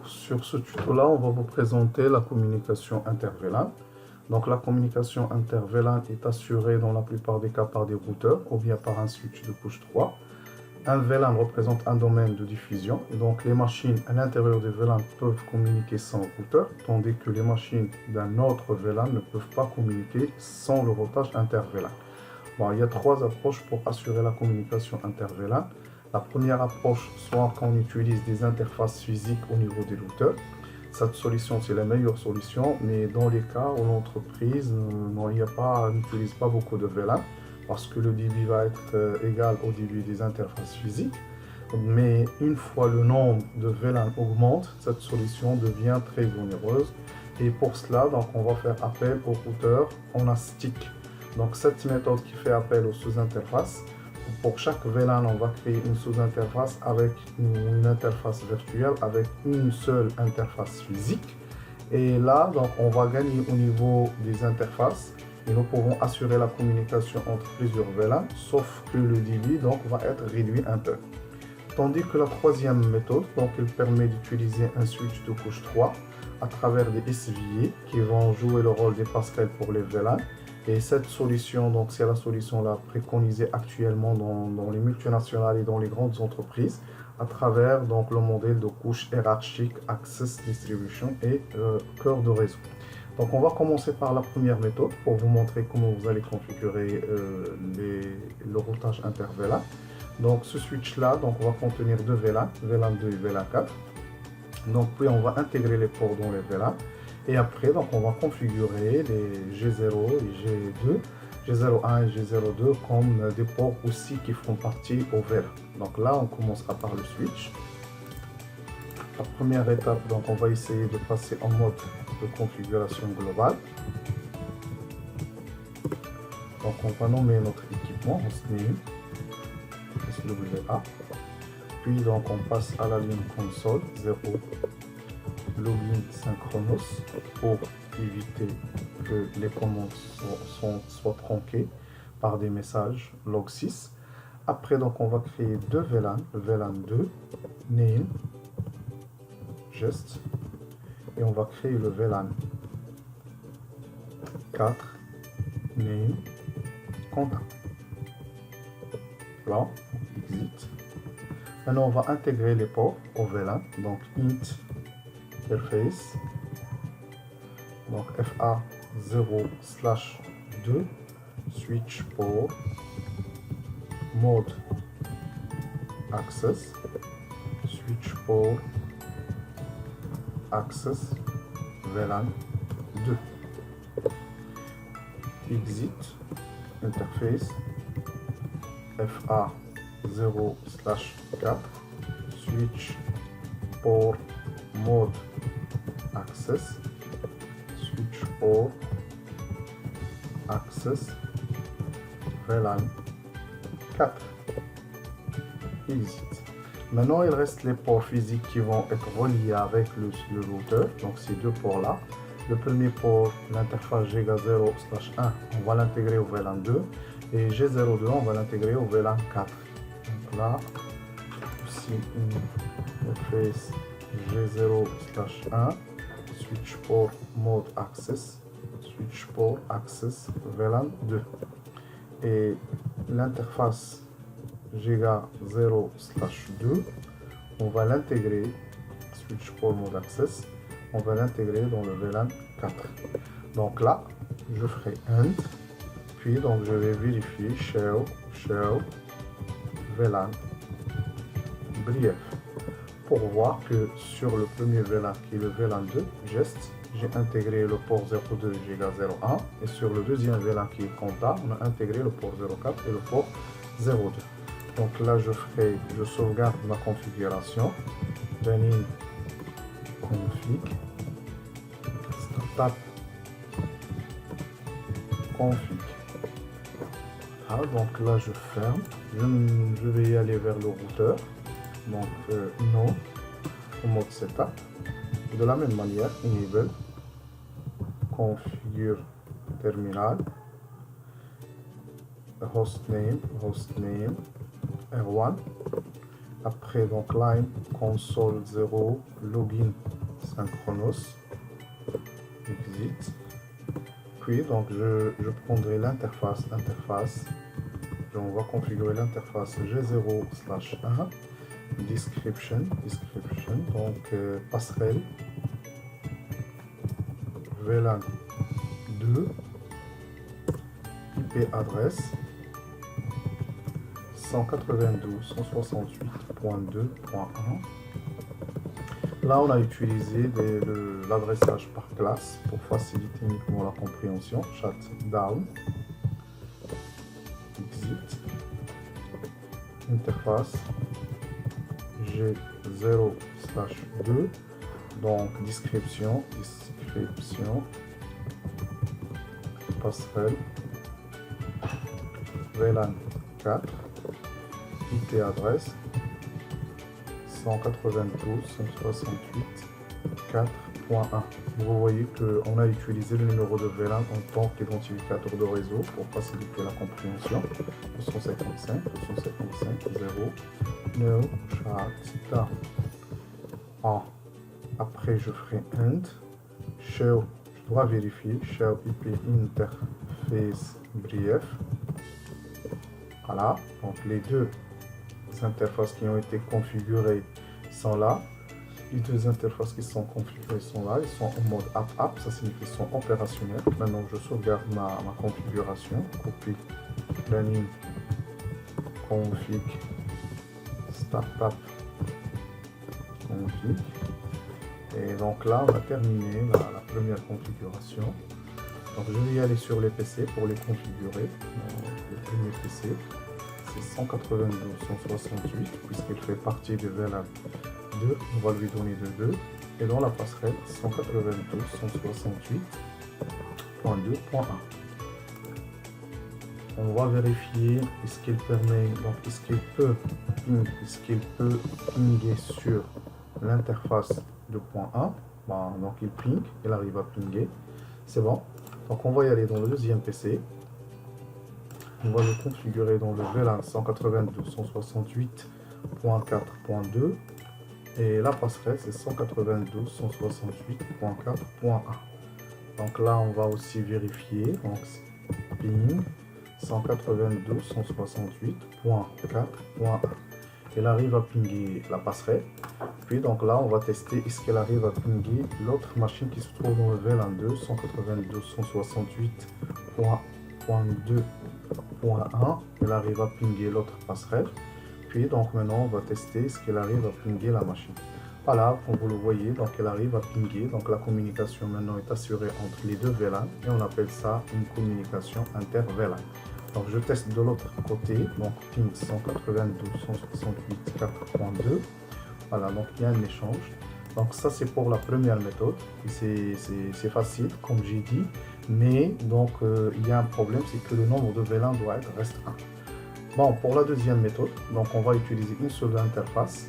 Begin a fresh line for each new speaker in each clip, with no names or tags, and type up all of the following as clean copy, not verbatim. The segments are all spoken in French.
Donc sur ce tuto-là, on va vous présenter la communication inter-VLAN. Donc la communication inter-VLAN est assurée dans la plupart des cas par des routeurs ou bien par un switch de couche 3. Un VLAN représente un domaine de diffusion, donc les machines à l'intérieur des VLAN peuvent communiquer sans routeur, tandis que les machines d'un autre VLAN ne peuvent pas communiquer sans le routage inter-VLAN. Bon, il y a trois approches pour assurer la communication inter-VLAN. La première approche, soit qu'on utilise des interfaces physiques au niveau des routeurs. Cette solution, c'est la meilleure solution, mais dans les cas où l'entreprise n'utilise pas beaucoup de VLAN, parce que le débit va être égal au débit des interfaces physiques. Mais une fois le nombre de VLAN augmente, cette solution devient très onéreuse. Et pour cela, donc, on va faire appel au routeur en ASTIC. Donc cette méthode qui fait appel aux sous-interfaces, pour chaque VLAN, on va créer une sous-interface avec une interface virtuelle avec une seule interface physique. Et là, donc, on va gagner au niveau des interfaces et nous pouvons assurer la communication entre plusieurs VLAN, sauf que le débit donc, va être réduit un peu. Tandis que la troisième méthode, donc, elle permet d'utiliser un switch de couche 3 à travers des SVA qui vont jouer le rôle des passerelles pour les VLAN. Et cette solution, donc, c'est la solution la préconisée actuellement dans les multinationales et dans les grandes entreprises à travers donc, le modèle de couche hiérarchique Access Distribution et cœur de réseau. Donc on va commencer par la première méthode pour vous montrer comment vous allez configurer le routage inter-VLAN. Donc ce switch là, donc, on va contenir deux VLAN, VLAN 2 et VLAN 4. Donc puis on va intégrer les ports dans les VLAN. Et après, donc, on va configurer les G0 et G2, G01 et G02 comme des ports aussi qui font partie au VLAN. Donc là, on commencera par le switch. La première étape, donc, on va essayer de passer en mode de configuration globale. Donc on va nommer notre équipement hostname, SWA. Puis donc on passe à la ligne console 0 login synchronos pour éviter que les commandes soient tronquées par des messages log6. Après donc on va créer deux VLAN, le VLAN 2 name gest et on va créer le VLAN 4 name contact. Là, exit. Maintenant, on va intégrer les ports au VLAN. Donc, int interface. Donc, FA0/2 switch port mode access switch port access VLAN 2. Exit interface FA0/4 switch port mode access switch port access VLAN 4. Exit. Maintenant, il reste les ports physiques qui vont être reliés avec le routeur. Donc, ces deux ports-là. Le premier port, l'interface G0/1, on va l'intégrer au VLAN 2. Et G02, on va l'intégrer au VLAN 4. Donc là, aussi une interface G0/1, switch port mode access, switch port access VLAN 2. Et l'interface Giga 0/2, on va l'intégrer, switch port mode access, on va l'intégrer dans le VLAN 4. Donc là, je ferai end, puis donc je vais vérifier shell VLAN brief pour voir que sur le premier VLAN qui est le VLAN 2 gest, j'ai intégré le port 02 Giga 01 et sur le deuxième VLAN qui est compta, on a intégré le port 04 et le port 02. Donc là, je sauvegarde ma configuration. Running config. Startup config. Ah, donc là, je ferme. Je vais y aller vers le routeur. Donc, non, en mode setup. De la même manière, enable, configure terminal, hostname, R1. Après, donc, line console 0 login synchronos, exit. Puis donc je prendrai l'interface, on va configurer l'interface G0/1, description, donc passerelle, VLAN 2, IP adresse 192.168.2.1. Là, on a utilisé l'adressage par classe pour faciliter uniquement la compréhension. Chat down, exit, interface G0/2, donc description, passerelle, VLAN 4, IP adresse 192.168.4.1. Vous voyez qu'on a utilisé le numéro de VLAN en tant qu'identificateur de réseau pour faciliter la compréhension. 255, 0, no chat down. Après, je ferai end, show, je dois vérifier, show IP interface brief. Voilà, donc les deux interfaces qui ont été configurées sont là. Les deux interfaces qui sont configurées sont là. Ils sont en mode app, ça signifie qu'ils sont opérationnels. Maintenant, je sauvegarde ma configuration. Copie, planning, config, startup, config. Et donc là, on a terminé la première configuration. Donc je vais y aller sur les PC pour les configurer. Le premier PC, c'est 192.168, puisqu'il fait partie de VLAN 2, on va lui donner de 2. Et dans la passerelle, 192.168.2.1. On va vérifier ce qu'il permet, donc est-ce qu'il peut pinguer sur l'interface de point 1. Donc il ping, il arrive à pinguer. C'est bon. Donc on va y aller dans le deuxième PC. On va le configurer dans le VLAN 192.168.4.2 et la passerelle c'est 192.168.4.1. Donc là on va aussi vérifier, donc ping 192.168.4.1. Il arrive à pinguer la passerelle. Puis donc là on va tester est-ce qu'elle arrive à pinguer l'autre machine qui se trouve dans le VLAN 2 192.168.2.1. Elle arrive à pinguer l'autre passerelle. Puis donc maintenant on va tester est-ce qu'elle arrive à pinguer la machine. Voilà, comme vous le voyez, donc elle arrive à pinguer. Donc la communication maintenant est assurée entre les deux VLAN et on appelle ça une communication inter-VLAN. Donc je teste de l'autre côté, donc ping 192.168.4.2. Voilà, donc il y a un échange. Donc ça c'est pour la première méthode. C'est facile comme j'ai dit, mais donc il y a un problème, c'est que le nombre de VLAN doit être restreint. Bon, pour la deuxième méthode, donc on va utiliser une seule interface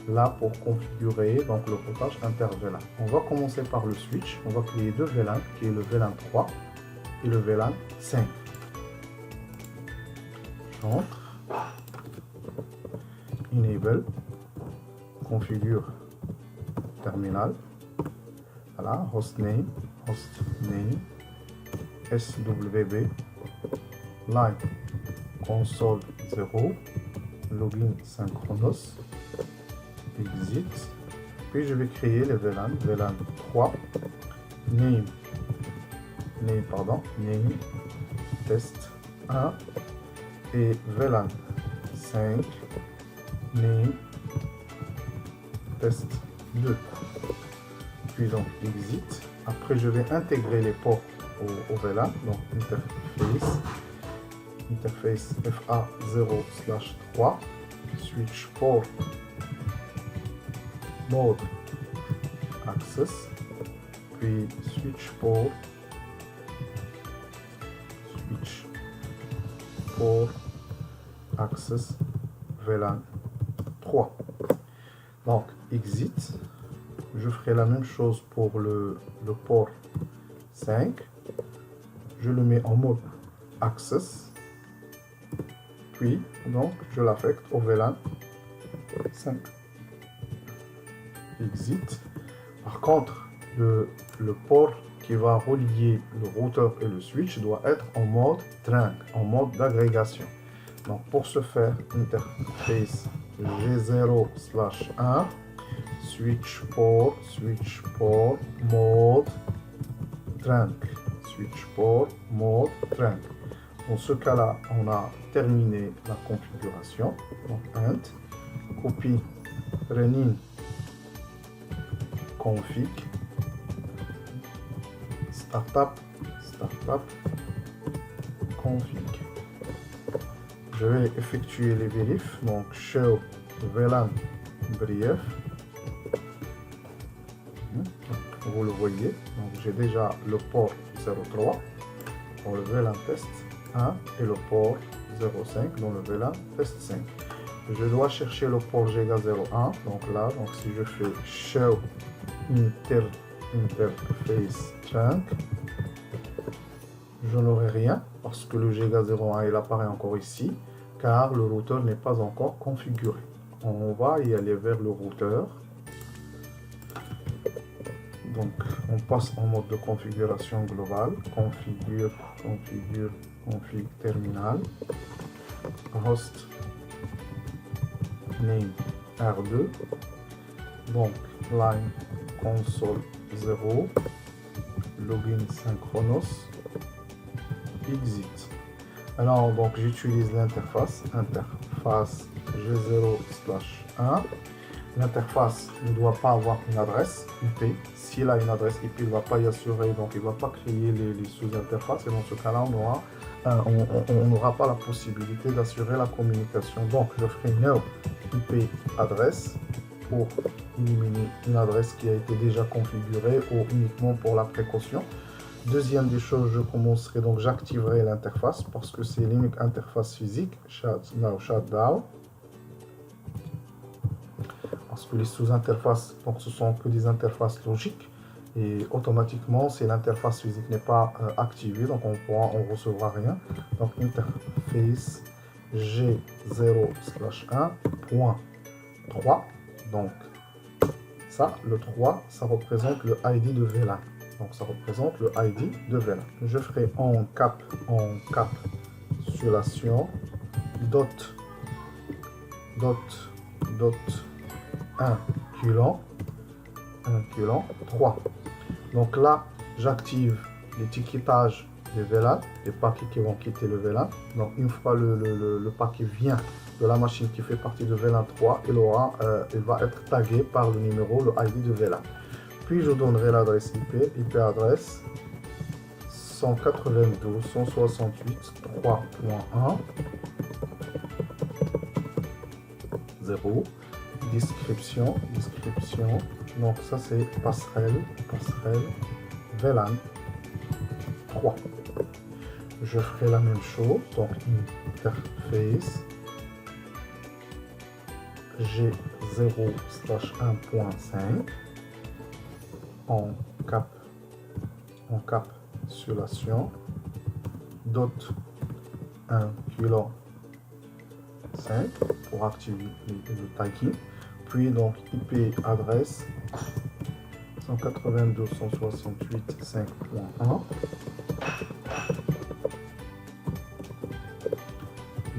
là pour configurer donc le routage inter-VLAN. On va commencer par le switch. On va créer deux VLAN qui est le VLAN 3 et le VLAN 5. J'entre, enable, configure terminal, voilà, hostname, swb, line, console 0, login synchronos, exit, puis je vais créer les VLAN, VLAN 3, name, test 1, et VLAN 5, name, test 2. Puis donc exit. Après je vais intégrer les ports au VLAN, donc interface FA0/3, switch port mode access, puis switch port access VLAN 3. Donc exit. Je ferai la même chose pour le port 5. Je le mets en mode access. Puis donc je l'affecte au VLAN 5. Exit. Par contre, le port qui va relier le routeur et le switch doit être en mode trunk, en mode d'agrégation. Donc pour ce faire, interface G0/1, switch port, mode trunk, switch port, mode trunk. Dans ce cas-là, on a terminé la configuration. Donc int, copie, rename, config, startup, config. Je vais effectuer les vérifs. Donc show VLAN brief. Vous le voyez. Donc j'ai déjà le port 03 pour le VLAN test 1 et le port 05 dans le VLAN test 5. Je dois chercher le port GA01. Donc là, donc si je fais show interface trunk, je n'aurai rien parce que le GA01 il apparaît encore ici car le routeur n'est pas encore configuré. On va y aller vers le routeur. Donc on passe en mode de configuration globale, config terminal, host name R2, donc line console 0, login synchronos, exit. Alors donc j'utilise l'interface G0/1. L'interface ne doit pas avoir une adresse IP. S'il a une adresse IP, il ne va pas y assurer, donc il ne va pas créer les sous-interfaces. Et dans ce cas-là, on n'aura pas la possibilité d'assurer la communication. Donc je ferai no IP adresse pour éliminer une adresse qui a été déjà configurée ou uniquement pour la précaution. Deuxième des choses, je commencerai, donc j'activerai l'interface parce que c'est l'unique interface physique. Shutdown. Parce que les sous-interfaces, donc ce sont que des interfaces logiques et automatiquement, si l'interface physique n'est pas activée, donc on recevra rien. Donc interface G0/1.3. Donc ça, le 3, ça représente le ID de VLAN. Donc ça représente le ID de VLAN. Je ferai en capsulation dot 1 culon 3. Donc là, j'active l'étiquetage des VLAN, des paquets qui vont quitter le VLAN. Donc une fois le paquet vient de la machine qui fait partie de VLAN 3, il va être tagué par le numéro, le ID de VLAN. Puis je donnerai l'adresse IP adresse 192.168.3.1 0. Description, donc ça c'est passerelle VLAN 3. Je ferai la même chose, donc interface G0/1.5 en capsulation dot 1 culon 5 pour activer le tagging. Puis donc IP adresse 192.168.5.1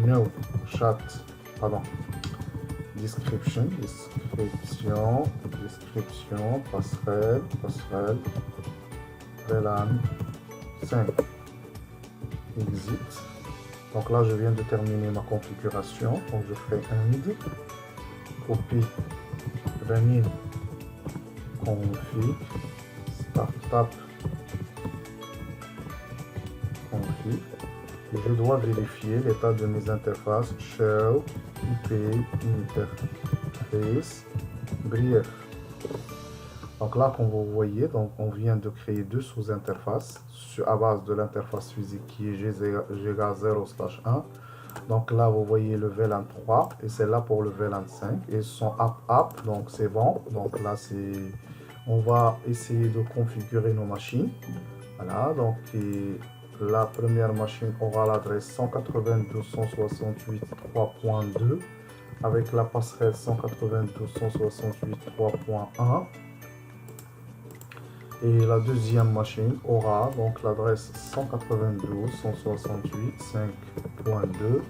no chat, pardon, description, passerelle VLAN 5 exit. Donc là je viens de terminer ma configuration, donc je ferai end, copie, rename, config, startup, config. Et je dois vérifier l'état de mes interfaces show IP interface brief. Donc là, comme vous voyez, donc on vient de créer deux sous-interfaces à base de l'interface physique qui est GA0/1. Donc là, vous voyez le VLAN 3 et c'est là pour le VLAN 5. Et ils sont app, donc c'est bon. Donc là, on va essayer de configurer nos machines. Voilà, donc la première machine aura l'adresse 192.168.3.2 avec la passerelle 192.168.3.1. Et la deuxième machine aura donc l'adresse 192.168.5.2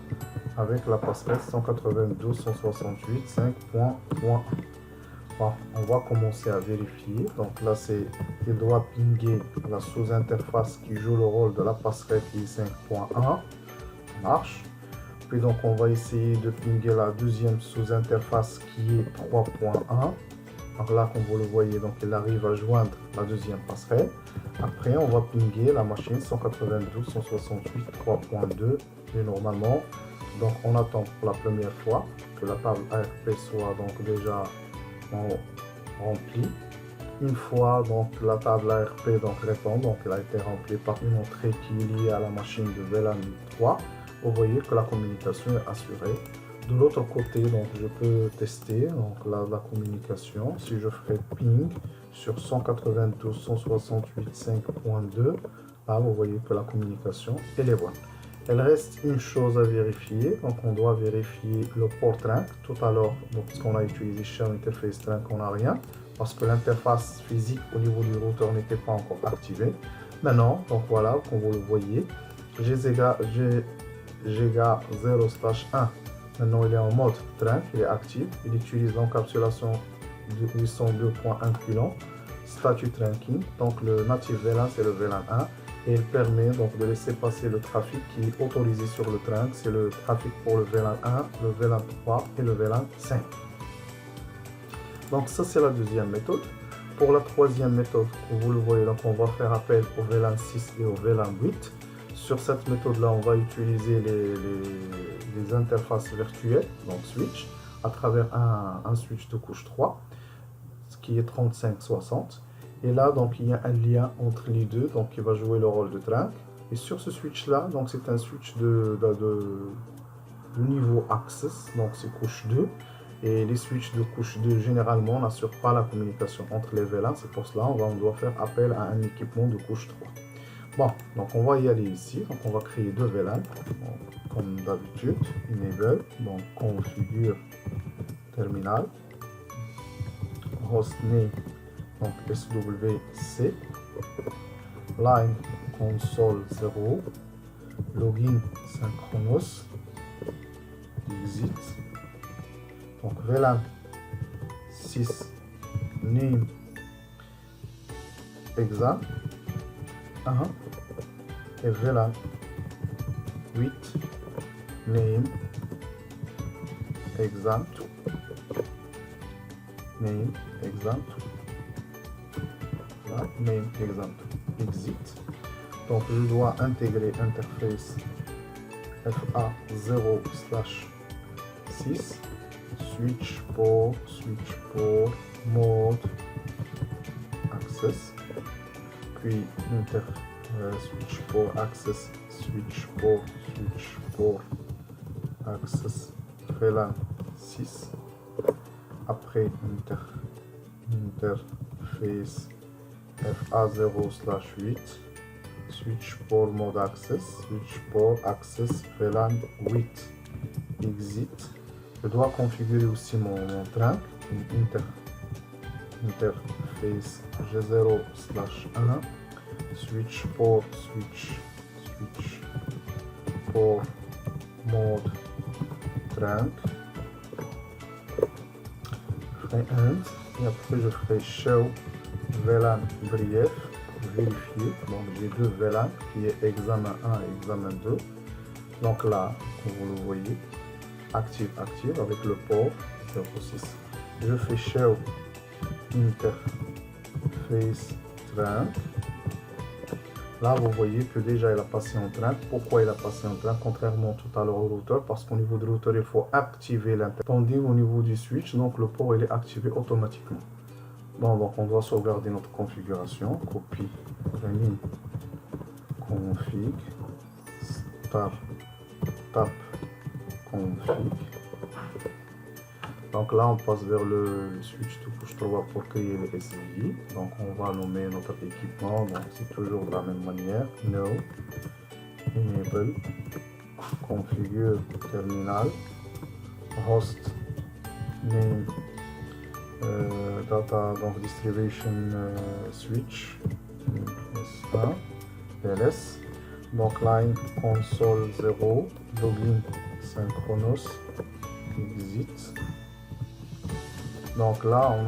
avec la passerelle 192.168.5.1. Bon, on va commencer à vérifier. Donc là, il doit pinguer la sous-interface qui joue le rôle de la passerelle qui est 5.1. Marche. Puis donc, on va essayer de pinguer la deuxième sous-interface qui est 3.1. Donc là, comme vous le voyez, donc il arrive à joindre la deuxième passerelle. Après, on va pinguer la machine 192.168.3.2 et normalement, donc on attend pour la première fois que la table ARP soit donc déjà remplie. Une fois donc la table ARP donc répond, donc elle a été remplie par une entrée qui est liée à la machine de VLAN 3. Vous voyez que la communication est assurée. De l'autre côté, donc je peux tester donc la communication. Si je ferai ping sur 192.168.5.2, là vous voyez que la communication elle est bonne. Il reste une chose à vérifier, donc on doit vérifier le port Trunk. Tout à l'heure, puisqu'on a utilisé Shell Interface Trunk, on n'a rien, parce que l'interface physique au niveau du routeur n'était pas encore activée. Maintenant, donc voilà, comme vous le voyez, Giga 0/1. Maintenant, il est en mode Trunk, il est actif, il utilise l'encapsulation de 802.1 kg, statut Trunking, donc le native VLAN c'est le VLAN 1. Et il permet donc de laisser passer le trafic qui est autorisé sur le trunk. C'est le trafic pour le VLAN 1, le VLAN 3 et le VLAN 5. Donc ça c'est la deuxième méthode. Pour la troisième méthode, comme vous le voyez, donc on va faire appel au VLAN 6 et au VLAN 8. Sur cette méthode là, on va utiliser les interfaces virtuelles, donc switch, à travers un switch de couche 3, ce qui est 3560. Et là, donc, il y a un lien entre les deux, donc qui va jouer le rôle de trunk. Et sur ce switch-là, donc c'est un switch de niveau Access, donc c'est couche 2. Et les switches de couche 2, généralement, n'assurent pas la communication entre les VLAN. C'est pour cela on doit faire appel à un équipement de couche 3. Bon, donc on va y aller ici. Donc on va créer deux VLAN, comme d'habitude. Enable, donc configure terminal. Hostname. Donc SWC, line console 0, login synchronous, exit, donc VLAN 6, name, exam, et VLAN 8, name, exam, name, exam, name example exit. Donc je dois intégrer interface FA0/6 switch port mode access, puis switch port access switch port access VLAN 6. Après interface FA0/8 switch port mode access VLAN 8 exit. Je dois configurer aussi mon trunk, interface G0/1 switch port mode trunk. Je ferai end et après je ferai show VLAN brief, vérifier. Donc j'ai deux VLAN qui est examen 1 et examen 2. Donc là, comme vous le voyez, active avec le port 06. Je fais show interface trunk. Là, vous voyez que déjà il a passé en trunk. Pourquoi il a passé en trunk? Contrairement tout à l'heure au routeur, parce qu'au niveau du routeur, il faut activer l'interface. Tandis au niveau du switch, donc le port il est activé automatiquement. Bon, donc on doit sauvegarder notre configuration. Copie, running, config, start, tap, config. Donc là, on passe vers le switch de couche 3 pour créer le SVI. Donc on va nommer notre équipement. Donc c'est toujours de la même manière. No, enable, configure terminal, host name data, donc distribution switch, S1, DLS, donc line console 0, login synchronous, exit. Donc là, on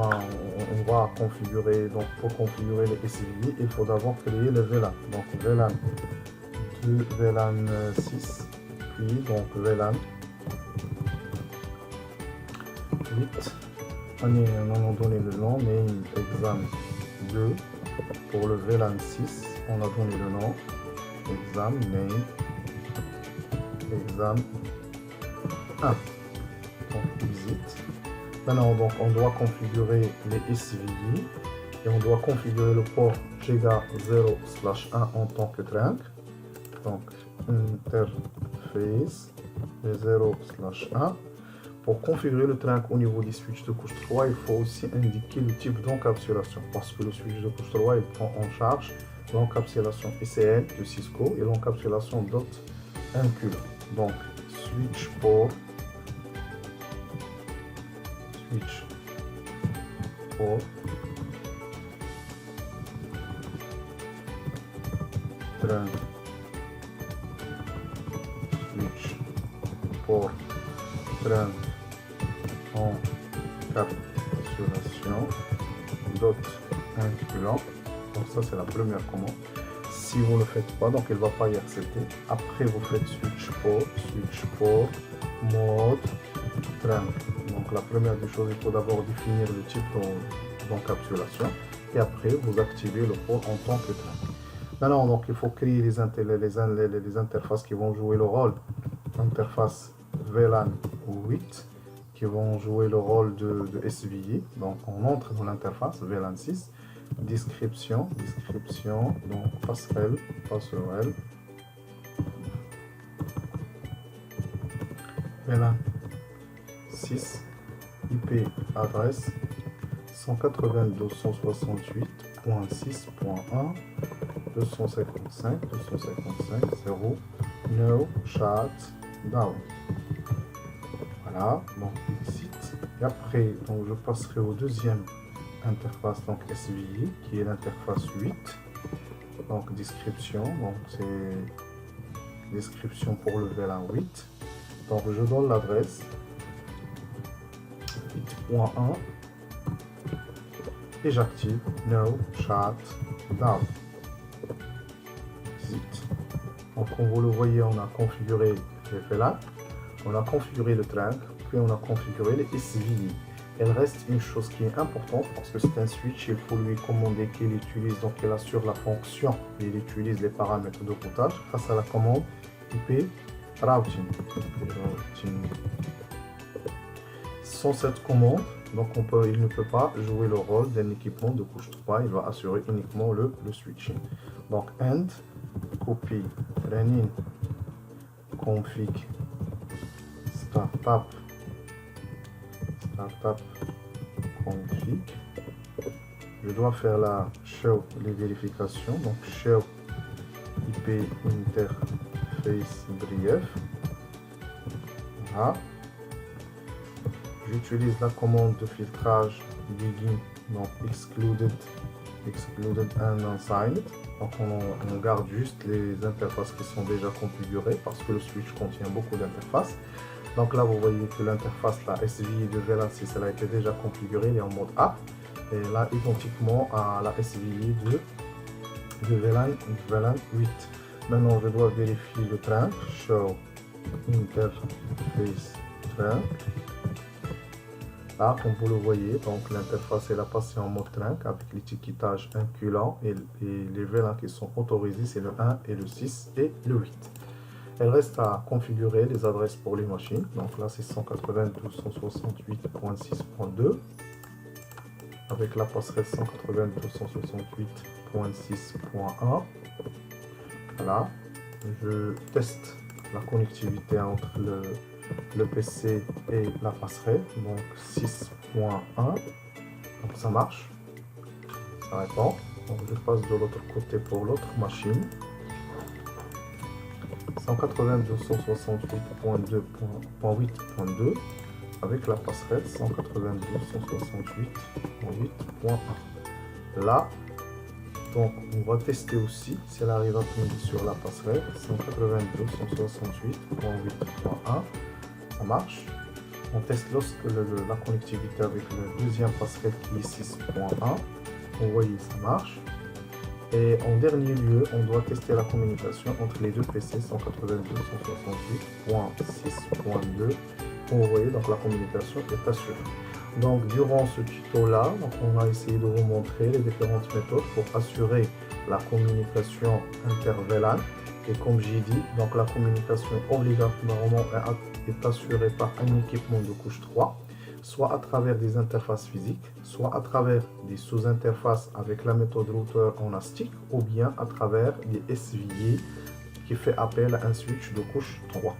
va configurer, donc pour configurer les SVI, il faut d'abord créer le VLAN. Donc VLAN 2, VLAN 6, puis donc VLAN 8. On a donné le nom, name exam 2. Pour le VLAN 6, on a donné le nom exam name exam 1. Donc exit. Maintenant, donc, on doit configurer les SVI et on doit configurer le port GEGA 0/1 en tant que trunk. Donc, interface 0/1. Pour configurer le trunk au niveau du switch de couche 3, il faut aussi indiquer le type d'encapsulation parce que le switch de couche 3 il prend en charge l'encapsulation ECL de Cisco et l'encapsulation .MQ. Donc, switch port trunk switch port trunk encapsulation .incluant. Donc ça c'est la première commande. Si vous ne le faites pas, donc elle ne va pas y accepter. Après vous faites switch port mode trunk. Donc la première des choses, il faut d'abord définir le type d'encapsulation et après vous activez le port en tant que trunk. Maintenant donc il faut créer les interfaces qui vont jouer le rôle interface VLAN 8 qui vont jouer le rôle de SVI. Donc on entre dans l'interface VLAN 6, description, donc passerelle, VLAN 6, IP adresse 192.168.6.1 255.0 no chat down. Voilà, donc exit. Et après, donc je passerai au deuxième interface, donc SVI, qui est l'interface 8. Donc description, donc c'est description pour le VLAN 8. Donc je donne l'adresse 8.1 et j'active no chat down. Exit. Donc comme vous le voyez, on a configuré les VLAN, on a configuré le trunk, puis on a configuré les SVI. Il reste une chose qui est importante parce que c'est un switch, il faut lui commander qu'il utilise, donc il assure la fonction, il utilise les paramètres de routage grâce à la commande IP routing. Sans cette commande, donc il ne peut pas jouer le rôle d'un équipement de couche 3, il va assurer uniquement le switching. Donc end, copy, running, config, startup config. Je dois faire la show les vérifications, donc show IP interface brief. Voilà. J'utilise la commande de filtrage begin, donc excluded and unsigned. Donc on garde juste les interfaces qui sont déjà configurées parce que le switch contient beaucoup d'interfaces. Donc là vous voyez que l'interface, la SVI de VLAN 6, elle a été déjà configurée, elle est en mode A. Et là identiquement à la SVI de VLAN 8. Maintenant je dois vérifier le trunk, show interface trunk. Là, comme vous le voyez, donc l'interface elle a passé en mode trunk avec l'étiquetage incluant et les VLAN qui sont autorisés, c'est le 1 et le 6 et le 8. Il reste à configurer les adresses pour les machines. Donc là, c'est 192.168.6.2 avec la passerelle 192.168.6.1. Voilà, je teste la connectivité entre le PC et la passerelle, donc 6.1, donc ça marche, ça répond. Donc je passe de l'autre côté pour l'autre machine, 192.168.2.8.2, avec la passerelle 192.168.8.1. Là, donc on va tester aussi si elle arrive à tomber sur la passerelle 192.168.8.1. Ça marche. On teste lorsque la connectivité avec la deuxième passerelle qui est 6.1. Vous voyez, ça marche. Et en dernier lieu, on doit tester la communication entre les deux PC 192.168.6.2. Vous voyez, donc la communication est assurée. Donc durant ce tuto-là, on va essayer de vous montrer les différentes méthodes pour assurer la communication inter-VLAN. Et comme j'ai dit, donc la communication obligatoirement est assurée par un équipement de couche 3, soit à travers des interfaces physiques, soit à travers des sous-interfaces avec la méthode routeur en ASTIC, ou bien à travers des SVI qui fait appel à un switch de couche 3.